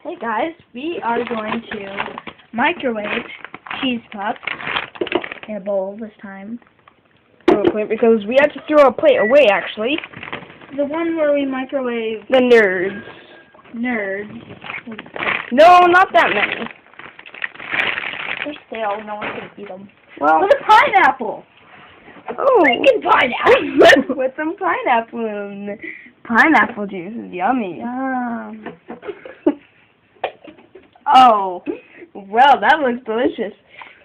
Hey guys, we are going to microwave cheese puffs in a bowl this time. Throw a plate because we had to throw a plate away actually. The one where we microwave The nerds. nerds. No, not that many. They're stale, no one can eat them. Well, With a pineapple! oh, Freaking pineapple! with some pineapple in. Pineapple juice is yummy. Oh, well, that looks delicious.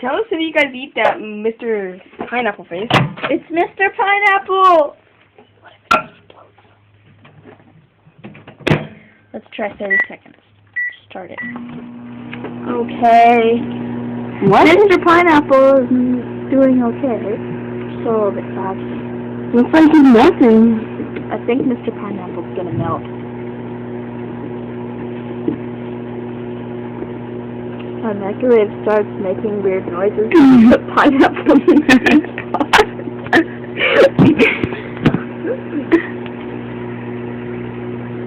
Tell us if you guys eat that, Mr. Pineapple Face. It's Mr. Pineapple! Let's try 30 seconds. Start it. Okay. What? Mr. Pineapple is doing okay. Still a little bit soft. Looks like he's melting. I think Mr. Pineapple's gonna melt. My microwave starts making weird noises. The pineapple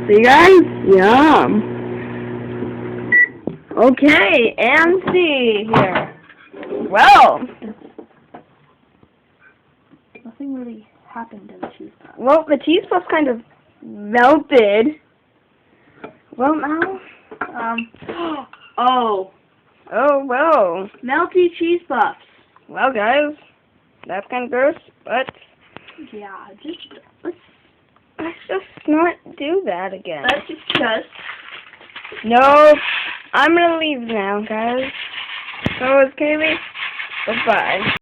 See guys? Yum. Okay, and see here. Well, Nothing really happened to the cheese puff. well, the cheese puff's kind of melted. Well, now, Oh, oh, well. melty cheese puffs. Well, guys, that's kind of gross, but Yeah, let's just not do that again. discuss. No, I'm gonna leave now, guys. So it's Kaylee. Bye-bye.